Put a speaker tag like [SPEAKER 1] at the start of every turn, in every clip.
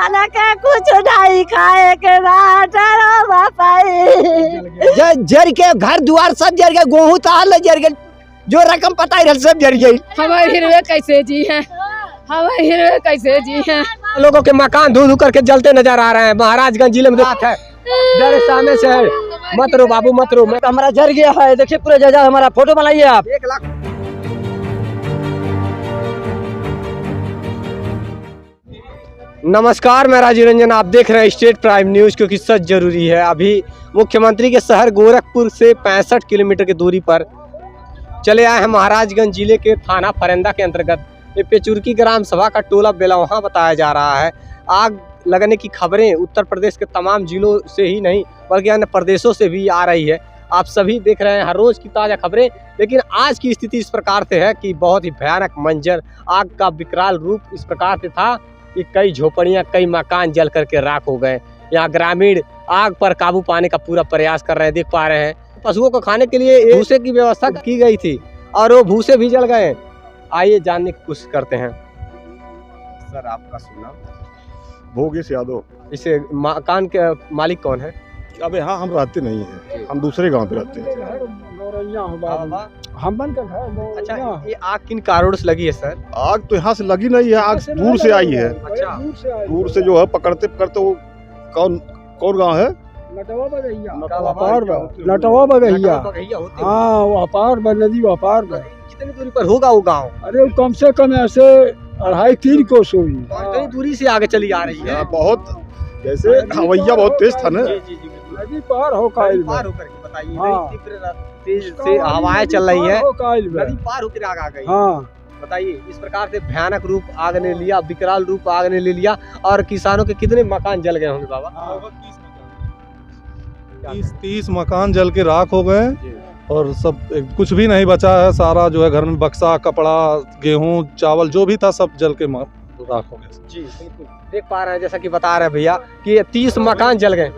[SPEAKER 1] खाना का कुछ नहीं खाए के जर के घर द्वार सब जर गए, गेहूँ ताल जर गए, जो रकम पता ही सब जर गई।
[SPEAKER 2] हमारे हिरवे कैसे जी हैं, हमारे हिरवे कैसे जी हैं।
[SPEAKER 3] लोगों के मकान धू धू करके जलते नजर आ रहे हैं। महाराजगंज जिले में बात है, डर सामने से है, मत रो बाबू मत रो।
[SPEAKER 1] हमारा जर गया है, देखिए पूरा जजा, हमारा फोटो बनाइए आप।
[SPEAKER 3] 1 लाख। नमस्कार, मैं राजीव रंजन, आप देख रहे हैं स्टेट प्राइम न्यूज, क्योंकि सच जरूरी है। अभी मुख्यमंत्री के शहर गोरखपुर से 65 किलोमीटर की दूरी पर चले आए हैं महाराजगंज जिले के थाना फरेंदा के अंतर्गत। ये पेचुरकी ग्राम सभा का टोला बेलौहा बताया जा रहा है। आग लगने की खबरें उत्तर प्रदेश के तमाम जिलों से ही नहीं बल्कि अन्य प्रदेशों से भी आ रही है। आप सभी देख रहे हैं हर रोज की ताज़ा खबरें। लेकिन आज की स्थिति इस प्रकार से है कि बहुत ही भयानक मंजर, आग का विकराल रूप इस प्रकार से था कि कई झोपड़ियां, कई मकान जल करके राख हो गए। यहाँ ग्रामीण आग पर काबू पाने का पूरा प्रयास कर रहे हैं। देख पा रहे हैं पशुओं को खाने के लिए भूसे की व्यवस्था की गई थी और वो भूसे भी जल गए। आइए जानने की कोशिश करते हैं। सर, आपका सुना?
[SPEAKER 4] भोगेश यादव।
[SPEAKER 3] इसे मकान के मालिक कौन है?
[SPEAKER 4] अब यहाँ हम रहते नहीं हैं, हम दूसरे गांव पे रहते हैं।
[SPEAKER 3] अच्छा, ये आग किन कारणों से लगी है सर?
[SPEAKER 4] आग तो यहाँ से लगी नहीं है, आग दूर से आई है।
[SPEAKER 3] अच्छा,
[SPEAKER 4] दूर से जो है पकड़ते पकड़ते वो कौन गांव है?
[SPEAKER 5] नटवा बगहिया। हाँ, वो अपार नदी, वो अपार।
[SPEAKER 3] कितनी दूरी पर होगा वो गाँव?
[SPEAKER 5] अरे कम से कम ऐसे 2.5-3 कोस हुई।
[SPEAKER 3] कितनी दूरी से आगे चली आ रही है?
[SPEAKER 4] बहुत, जैसे हवैया बहुत तेज था ना।
[SPEAKER 5] नदी पार हो काइल
[SPEAKER 3] पार होकर के बताइए।
[SPEAKER 5] हाँ।
[SPEAKER 3] तेज से हवाएं चल रही है,
[SPEAKER 5] नदी
[SPEAKER 3] नदी पार होकर आग आ गई।
[SPEAKER 5] हाँ,
[SPEAKER 3] बताइए, इस प्रकार से भयानक रूप आग ने लिया, विकराल रूप आग ने ले लिया। और किसानों के कितने मकान जल गए होंगे बाबा?
[SPEAKER 6] 30 मकान जल के राख हो गए और सब कुछ भी नहीं बचा है। सारा जो है घर में बक्सा, कपड़ा, गेहूं, चावल जो भी था सब जल के राख हो गए।
[SPEAKER 3] जी बिल्कुल, देख पा रहे हैं जैसा कि बता रहे हैं भैया कि ये 30 मकान जल गए।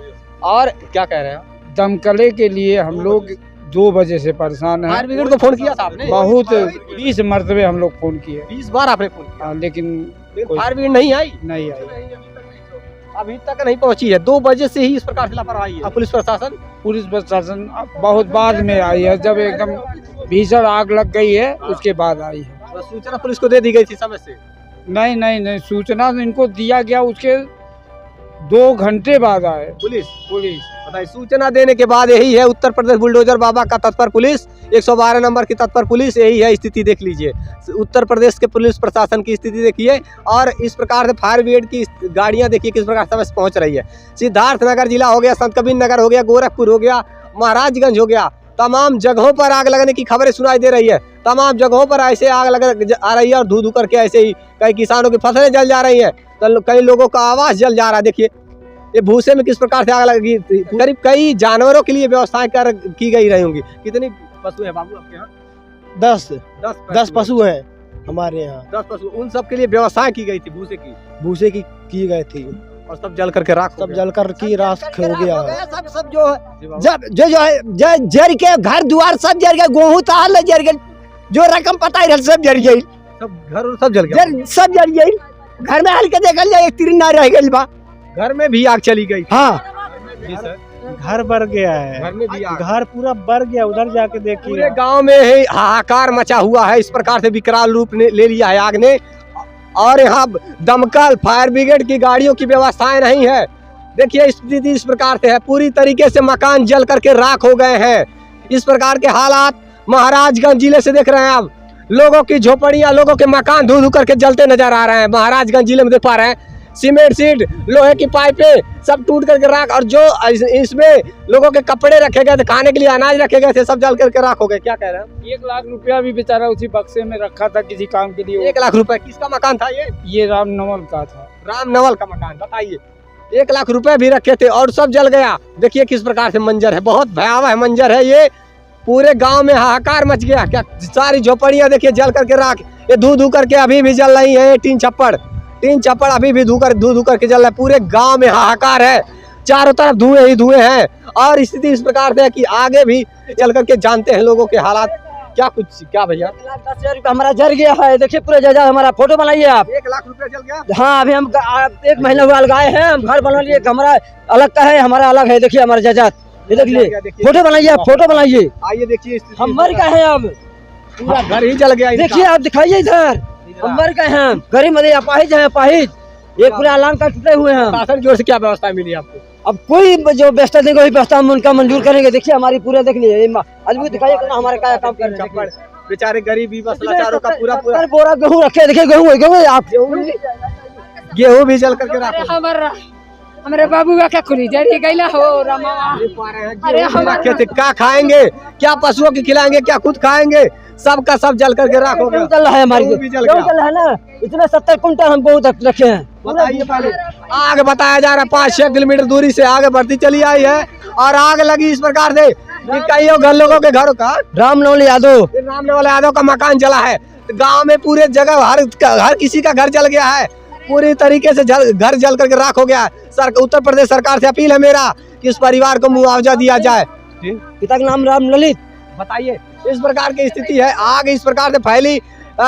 [SPEAKER 3] और क्या कह रहे हैं?
[SPEAKER 5] दमकले के लिए हम लोग 2 बजे से परेशान हैं।
[SPEAKER 3] फायर ब्रिगेड को फोन किया था आपने?
[SPEAKER 5] बहुत 20 मरतबे हम लोग फोन किए।
[SPEAKER 3] 20 बार आपने फोन किया?
[SPEAKER 5] लेकिन
[SPEAKER 3] फायर ब्रिगेड नहीं आई?
[SPEAKER 5] नहीं आई,
[SPEAKER 3] अभी तक नहीं पहुंची है। 2 बजे से ही इस प्रकार से लापरवाही है। पुलिस प्रशासन
[SPEAKER 5] बहुत बाद में आई है, जब एकदम भीषण आग लग गई है उसके बाद आई है।
[SPEAKER 3] तो सूचना पुलिस को दे दी गई थी समय से?
[SPEAKER 5] नहीं, सूचना तो इनको दिया गया, उसके 2 घंटे बाद आए
[SPEAKER 3] पुलिस।
[SPEAKER 5] बताइए,
[SPEAKER 3] सूचना देने के बाद यही है उत्तर प्रदेश बुलडोजर बाबा का तत्पर पुलिस, 112 नंबर की तत्पर पुलिस। यही है स्थिति, देख लीजिए उत्तर प्रदेश के पुलिस प्रशासन की स्थिति देखिए। और इस प्रकार से फायर ब्रिगेड की गाड़ियां देखिए किस प्रकार समय से पहुंच रही है। सिद्धार्थनगर जिला हो गया, संत कबीर नगर हो गया, गोरखपुर हो गया, महाराजगंज हो गया, तमाम जगहों पर आग लगने की खबरें सुनाई दे रही है। तमाम जगहों पर ऐसे आग लग आ रही है और धू धू करके ऐसे ही कई किसानों की फसलें जल जा रही है, तो कई लोगों का आवास जल जा रहा है। देखिए ये भूसे में किस प्रकार से आग लगी। करीब कई जानवरों के लिए व्यवस्थाएं की गई रही होंगी। कितनी पशु है बाबू आपके यहाँ?
[SPEAKER 1] 10 पशु हैं हमारे यहाँ।
[SPEAKER 3] 10 पशु, उन सब के लिए व्यवस्थाएं की गई थी भूसे
[SPEAKER 1] की गई थी
[SPEAKER 3] और सब जल करके राख हो
[SPEAKER 1] सब
[SPEAKER 3] गया।
[SPEAKER 1] जल कर की राख हो गया। सब जो है जर के घर द्वार सब जर गए, गेहूँ ताल जर गए, जो रकम पता ही सब जर गई।
[SPEAKER 3] सब घर सब जल गया।
[SPEAKER 1] सब जल गई। घर में हल्के देखल जाए, एक तीर ना रह गई बा।
[SPEAKER 3] घर में भी आग चली गई।
[SPEAKER 1] हाँ,
[SPEAKER 3] जी सर,
[SPEAKER 5] घर भर गया है,
[SPEAKER 3] घर में भी आग।
[SPEAKER 5] घर पूरा भर गया। उधर जाके देखिए,
[SPEAKER 3] पूरे गांव में ही हाहाकार मचा हुआ है। इस प्रकार से विकराल रूप ले लिया है आग ने। और यहाँ दमकल, फायर ब्रिगेड की गाड़ियों की व्यवस्थाएं नहीं है। देखिए स्थिति इस प्रकार से है, पूरी तरीके से मकान जल करके राख हो गए हैं। इस प्रकार के हालात महाराजगंज जिले से देख रहे हैं आप। लोगों की झोपड़ियां, लोगों के मकान धू धू करके जलते नजर आ रहे हैं। महाराजगंज जिले में देख पा रहे हैं सीमेंट सीट, लोहे की पाइपें सब टूट करके राख, और जो इसमें लोगों के कपड़े रखे गए थे, खाने के लिए अनाज रखे गए थे, सब जल करके राख हो गए। क्या कह रहे हैं?
[SPEAKER 5] 1 लाख रुपया भी बेचारा उसी बक्से में रखा था किसी काम के लिए।
[SPEAKER 3] 1 लाख रुपए किसका मकान था ये?
[SPEAKER 5] राम नवल का था।
[SPEAKER 3] राम नवल का मकान। बताइए, 1 लाख रुपए भी रखे थे और सब जल गया। देखिए किस प्रकार से मंजर है, बहुत भयावह मंजर है ये। पूरे गांव में हाहाकार मच गया। क्या सारी झोपड़ियां देखिए जल करके राख, ये धू धू करके अभी भी जल रही है। टीन छप्पड़ अभी भी धू धू करके जल रहा है। पूरे गांव में हाहाकार है, चारों तरफ धुएं ही धुएं हैं। और स्थिति इस प्रकार से है कि आगे भी चल करके जानते हैं लोगों के हालात क्या भैया?
[SPEAKER 1] 10,000 रुपया हमारा जल गया है। देखिए पूरा जजा हमारा, फोटो बनाइए आप।
[SPEAKER 3] 1 लाख रुपया जल गया।
[SPEAKER 1] हाँ अभी हम 1 महीना हुआ लगाए हैं, हम घर बना लिए, हमारा अलग का है, हमारा अलग है। देखिए हमारा जजात, ये देख लिए, फोटो बनाइए आप, फोटो बनाइए।
[SPEAKER 3] आइए देखिए
[SPEAKER 1] हम मर गए हैं, अब
[SPEAKER 3] पूरा घर ही जल गया।
[SPEAKER 1] देखिए आप दिखाइए इधर, हम मर गए हैं, गरीब मदे अपाहिज है, अपाहिज। ये पूरा ऐलान कर टूटे हुए हैं।
[SPEAKER 3] शासन की ओर से क्या व्यवस्था मिली आपको?
[SPEAKER 1] अब कोई जो व्यवस्था देगा वही व्यवस्था हम उनका मंजूर करेंगे। देखिए हमारी पूरा देख लिए, आदमी दिखाइए हमारा क्या काम कर रहे हैं।
[SPEAKER 3] बेचारे गरीबी बस लाचारों का पूरा
[SPEAKER 1] बोरा गेहूँ रखे, देखिए गेहूँ आप
[SPEAKER 3] गेहूँ भी जल करके रखो।
[SPEAKER 2] हमारे बाबू का क्या खुली जरी गईला हो रामा।
[SPEAKER 3] अरे हम रखे थे, क्या खाएंगे, क्या पशुओं की खिलाएंगे, क्या खुद खाएंगे, सब का सब जल करके रखोगे।
[SPEAKER 1] चल रहा है हमारी,
[SPEAKER 3] भी जल गया।
[SPEAKER 1] चल रहा है ना, इतने 70 कुंटल हम बहुत रखे हैं।
[SPEAKER 3] बताइए पहले। आग बताया जा रहा है 5-6 किलोमीटर दूरी से आगे बढ़ती चली आई है और आग लगी इस प्रकार से कई घर लोगों के घरों का।
[SPEAKER 1] रामनवल यादव,
[SPEAKER 3] रामनवल यादव का मकान जला है। गांव में पूरे जगह हर किसी का घर जल गया है, पूरी तरीके से घर जल करके राख हो गया है। उत्तर प्रदेश सरकार से अपील है मेरा कि इस परिवार को मुआवजा दिया जाए।
[SPEAKER 1] पिता का नाम राम ललित।
[SPEAKER 3] बताइए इस प्रकार की स्थिति है, आग इस प्रकार से फैली,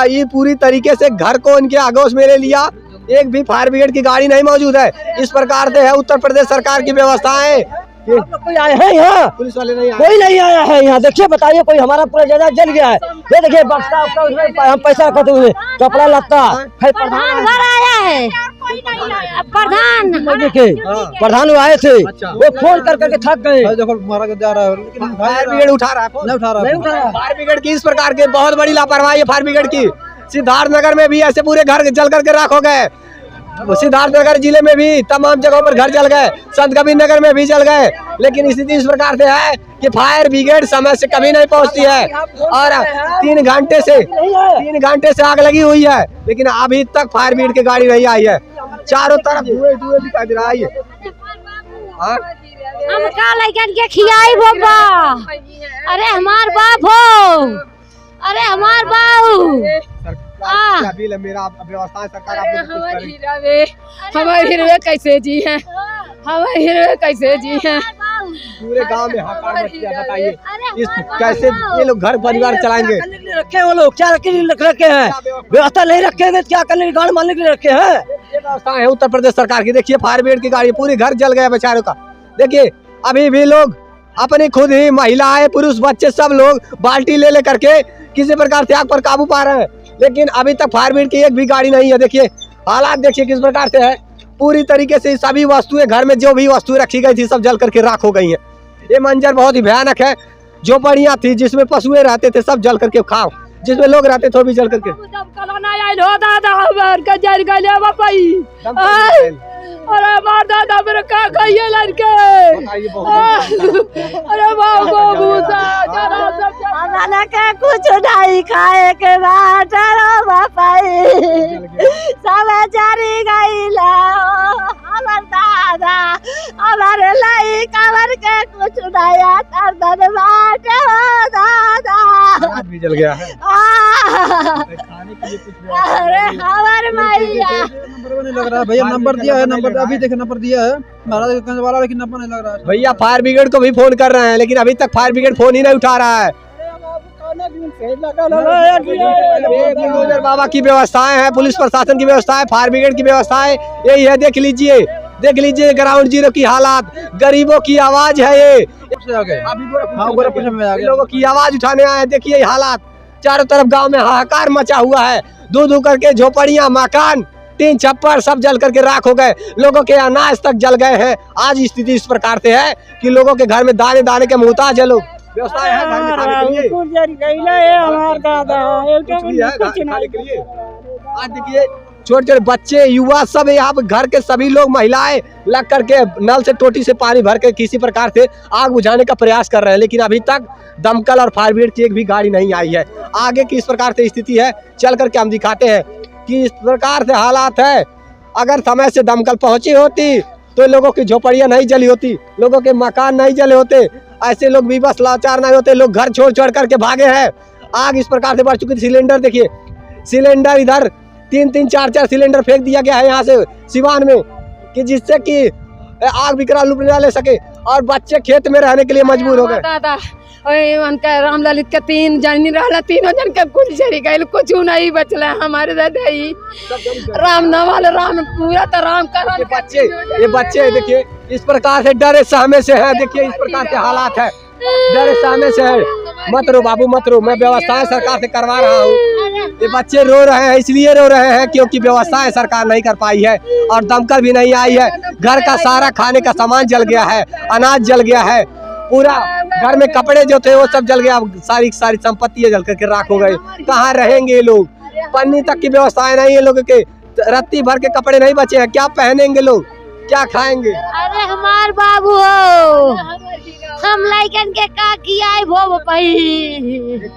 [SPEAKER 3] ये पूरी तरीके से घर को इनके आगोश में ले लिया। एक भी फायर ब्रिगेड की गाड़ी नहीं मौजूद है। इस प्रकार से है उत्तर प्रदेश सरकार की व्यवस्थाएं।
[SPEAKER 1] कोई आए हैं यहाँ?
[SPEAKER 3] पुलिस वाले नहीं आए।
[SPEAKER 1] कोई नहीं आया है यहाँ। देखिए बताइए, कोई हमारा पूरा जगह जल गया है। ये देखिए बक्सा हम पैसा रखते हुए, कपड़ा लत्ता है।
[SPEAKER 7] प्रधान घर आया है, प्रधान
[SPEAKER 1] देखिए प्रधान वो आए थे, वो फोन कर करके थक गए।
[SPEAKER 6] देखो मारा जा रहा है, लेकिन
[SPEAKER 3] फायर ब्रिगेड उठा रहा है,
[SPEAKER 6] नहीं उठा रहा।
[SPEAKER 3] फायर ब्रिगेड की इस प्रकार के बहुत बड़ी लापरवाही है फायर ब्रिगेड की। सिद्धार्थनगर में भी ऐसे पूरे घर जल करके राख हो गए। सिद्धार्थनगर जिले में भी तमाम जगहों पर घर जल गए, संत कबीर नगर में भी जल गए। लेकिन स्थिति इस प्रकार से है कि फायर ब्रिगेड समय से कभी नहीं पहुंचती है और 3 घंटे से आग लगी हुई है, लेकिन अभी तक फायर ब्रिगेड की गाड़ी नहीं आई है। चारों तरफ धुएं दिखाई दे रहा है।
[SPEAKER 7] हम का लइकन के खियाई बाबा। अरे हमार बाप हो, अरे हमार बाऊ।
[SPEAKER 3] मेरा व्यवस्था सरकार
[SPEAKER 2] हमारे हीरो कैसे जी हैं, हमारे हीरो कैसे जी हैं।
[SPEAKER 3] पूरे गांव में हाहाकार मच गया। बताइए इस कैसे ये लोग घर परिवार चलाएंगे?
[SPEAKER 1] रखे वो लोग क्या रखे हैं? व्यवस्था नहीं रखेंगे क्या करने की, गाड़ी मारने के लिए रखे हैं।
[SPEAKER 3] ये व्यवस्था है उत्तर प्रदेश सरकार की। देखिए फायर ब्रिगेड की गाड़ी, पूरी घर जल गया बेचारों का। देखिए अभी भी लोग अपनी खुद ही महिलाएं पुरुष बच्चे सब लोग बाल्टी ले करके किसी प्रकार से आग पर काबू पा रहे हैं, लेकिन अभी तक फायर ब्रिगेड की एक भी गाड़ी नहीं है। देखिए हालात देखिए किस प्रकार से है। पूरी तरीके से सभी वस्तुएं, घर में जो भी वस्तुएं रखी गई थी सब जल करके राख हो गई हैं। ये मंजर बहुत ही भयानक है। जो बढ़िया थी, जिसमें पशुएं रहते थे सब जल करके खाओ, जिसमें लोग रहते थे वो भी जल करके।
[SPEAKER 2] अरे मार दादा मेरे का खाइए लड़के। अरे बाबू
[SPEAKER 7] हमारा के कुछ नहीं खाए के बाद बापाई सब चरी गईला। हमार दादा हमारे लाई कवर के कुछ नया कर दन बाट दादा
[SPEAKER 3] भी जल गया है।
[SPEAKER 7] अरे हमारे मैया
[SPEAKER 6] नंबर नहीं लग रहा है भैया। नंबर दिया है, नंबर अभी देखे नंबर दिया है महाराज वाला, लेकिन नंबर नहीं लग रहा है
[SPEAKER 3] भैया। फायर ब्रिगेड को भी फोन कर रहे हैं, लेकिन अभी तक फायर ब्रिगेड फोन ही नहीं उठा रहा है। बुलडोजर बाबा की व्यवस्थाएं हैं, पुलिस प्रशासन की व्यवस्थाएं, फायर ब्रिगेड की व्यवस्थाएं यही है। देख लीजिए ग्राउंड जीरो की हालात, गरीबों की आवाज है ये। लोगों की आवाज उठाने आए। देखिए हालात, चारों तरफ गांव में हाहाकार मचा हुआ है। दो करके झोपड़ियां, मकान, टीन छप्पर सब जल करके राख हो गए। लोगों के अनाज तक जल गए हैं। आज स्थिति इस प्रकार से है कि लोगों के घर में दाने दाने के मुहताज है लोग। व्यवस्था है घर में खाने के लिए, कुछ भी है खाने के लिए। आज देखिए छोटे छोटे बच्चे, युवा सब यहाँ पे घर के सभी लोग, महिलाएं लग करके नल से टोटी से पानी भर के किसी प्रकार से आग बुझाने का प्रयास कर रहे हैं, लेकिन अभी तक दमकल और फायर ब्रिगेड की एक भी गाड़ी नहीं आई है। आगे की इस प्रकार से स्थिति है, चल करके हम दिखाते हैं कि इस प्रकार से हालात है। अगर समय से दमकल पहुंची होती तो लोगों की झोपड़ियां नहीं जली होती, लोगों के मकान नहीं जले होते, ऐसे लोग भी बस लाचार नहीं होते। लोग घर छोड़ करके भागे हैं। आग इस प्रकार से बढ़ चुकी थी। सिलेंडर देखिए, सिलेंडर इधर 3-3, 4-4 सिलेंडर फेंक दिया गया है यहाँ से सिवान में, कि जिससे कि आग विकराल रूप न ले सके और बच्चे खेत में रहने के लिए मजबूर हो गए।
[SPEAKER 2] दादा उनका राम ललित के 3 जन रहला, 3 जन के कुल जरी गए, कुछ नहीं बचला हमारे दादा ही राम नवाल राम पूरा तो राम का
[SPEAKER 3] ये बच्चे देखिए इस प्रकार से डरे सहमे से है। देखिए इस प्रकार के हालात है, डरे सहमे से है। मत रो बाबू मत रो, मैं व्यवस्थाएं सरकार से करवा रहा हूँ। ये बच्चे रो रहे हैं, इसलिए रो रहे हैं क्योंकि व्यवस्थाएं सरकार नहीं कर पाई है और दमकल भी नहीं आई है। घर का सारा खाने का सामान जल गया है, अनाज जल गया है, पूरा घर में कपड़े जो थे वो सब जल गया, सारी संपत्ति जल करके राख हो गई। कहाँ रहेंगे लोग? पन्नी तक की व्यवस्थाएं नहीं है लोगों के, रत्ती भर के कपड़े नहीं बचे हैं, क्या पहनेंगे लोग, क्या खाएंगे?
[SPEAKER 7] अरे हमार बाबू हो, हम लाइकन के का किया है भो भाई।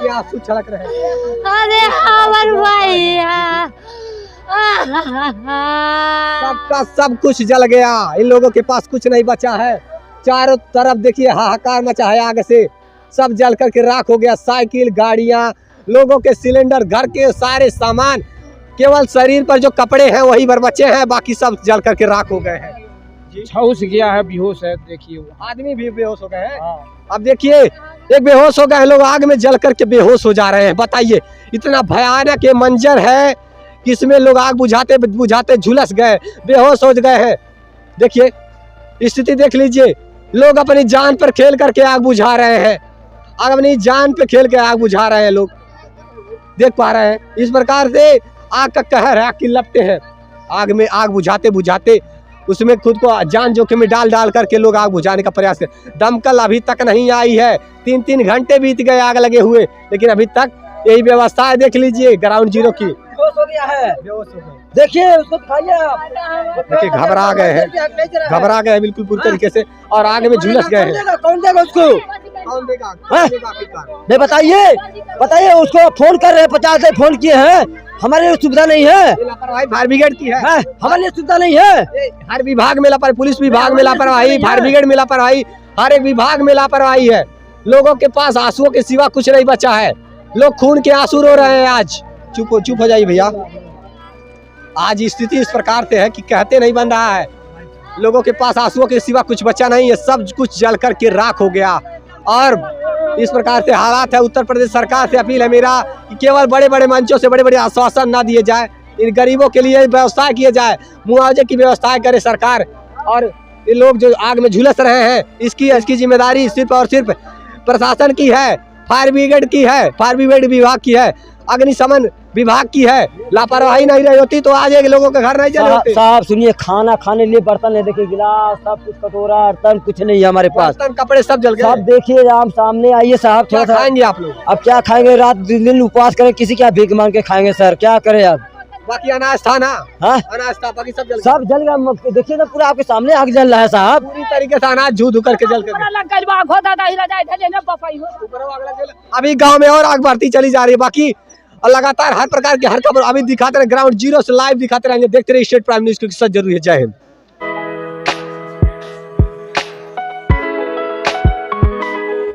[SPEAKER 3] आंसू छलक रहे हैं।
[SPEAKER 7] अरे हमार भाई
[SPEAKER 3] सबका सब कुछ जल गया, इन लोगों के पास कुछ नहीं बचा है। चारों तरफ देखिए हाहाकार मचा है, आग से सब जल करके राख हो गया। साइकिल, गाड़ियां, लोगों के सिलेंडर, घर के सारे सामान, केवल शरीर पर जो कपड़े हैं वही भर बचे हैं, बाकी सब जल करके राख हो गए हैं।
[SPEAKER 5] झुलस गया है, बेहोश है, देखिए
[SPEAKER 3] आदमी भी बेहोश हो गए हैं। अब देखिए एक बेहोश हो गए लोग, आग में जल करके बेहोश हो जा रहे हैं। बताइए इतना भयानक ये मंजर है कि इसमें लोग आग बुझाते बुझाते झुलस गए, बेहोश हो गए हैं। देखिए स्थिति देख लीजिए, लोग अपनी जान पर खेल करके आग बुझा रहे हैं, अपनी जान पे खेल के आग बुझा रहे हैं। लोग देख पा रहे हैं इस प्रकार से आग का कहर है, आग की लपटें हैं। आग में आग बुझाते बुझाते उसमें खुद को जान जोखिम में डाल डाल करके लोग आग बुझाने का प्रयास कर। दमकल अभी तक नहीं आई है, 3-3 घंटे बीत गए आग लगे हुए, लेकिन अभी तक यही व्यवस्था है। देख लीजिए ग्राउंड जीरो की
[SPEAKER 1] हो गया है, देखिए उसको दिखाइए आप।
[SPEAKER 3] देखिए घबरा गए हैं बिल्कुल पूरी तरीके से, और आग में झुलस गए हैं।
[SPEAKER 1] कौन देगा उसको?
[SPEAKER 3] कौन देगा?
[SPEAKER 1] नहीं बताइए उसको फोन कर रहे हैं, 50 से फोन किए हैं, हमारे लिए सुविधा नहीं है।
[SPEAKER 3] लापरवाही फायर ब्रिगेड की है,
[SPEAKER 1] हमारे लिए सुविधा नहीं है।
[SPEAKER 3] हर विभाग में लापरवाही, पुलिस विभाग में लापरवाही, फायर ब्रिगेड में लापरवाही, हर एक विभाग में लापरवाही है। लोगों के पास आंसुओं के सिवा कुछ नहीं बचा है, लोग खून के आंसू रो रहे हैं। आज चुप हो जाइए भैया। आज स्थिति इस प्रकार से है कि कहते नहीं बन रहा है, लोगों के पास आंसुओं के सिवा कुछ बचा नहीं है, सब कुछ जल करके राख हो गया। और इस प्रकार से हालात है। उत्तर प्रदेश सरकार से अपील है मेरा कि केवल बड़े बड़े मंचों से बड़े बड़े आश्वासन ना दिए जाए, इन गरीबों के लिए व्यवस्था किए जाए, मुआवजे की व्यवस्था करे सरकार। और ये लोग जो आग में झुलस रहे हैं इसकी जिम्मेदारी सिर्फ और सिर्फ प्रशासन की है, फायर ब्रिगेड की है, फायर ब्रिगेड विभाग की है, अग्निशमन विभाग की है। लापरवाही नहीं रही होती तो आज एक लोगों के घर नहीं जले होते।
[SPEAKER 1] साहब सुनिए, खाना खाने लिए बर्तन है, देखिए गिलास, सब कुछ, कटोरा, बर्तन कुछ नहीं है हमारे पास,
[SPEAKER 3] कपड़े सब जल गए।
[SPEAKER 1] सब देखिए आप सामने आइए साहब।
[SPEAKER 3] क्या खाएंगे आप लोग?
[SPEAKER 1] अब क्या खाएंगे? रात दिन उपवास करें, किसी क्या भीख मांग के खाएंगे सर, क्या करें अब?
[SPEAKER 3] बाकी अनाज था ना?
[SPEAKER 1] हाँ
[SPEAKER 3] अनाज था, बाकी सब जल
[SPEAKER 1] गया। देखिए ना पूरा आपके सामने आग जल रहा है साहब,
[SPEAKER 3] पूरी तरीके से अनाज झू धू करके जल कर। अभी गांव में और आग बढ़ती चली जा रही है। बाकी लगातार हर प्रकार की हर खबर अभी दिखाते रहे, ग्राउंड जीरो से लाइव दिखाते रहेंगे। देखते रहिए स्टेट प्राइम न्यूज, क्योंकि सच जरूरी है। जय हिंद।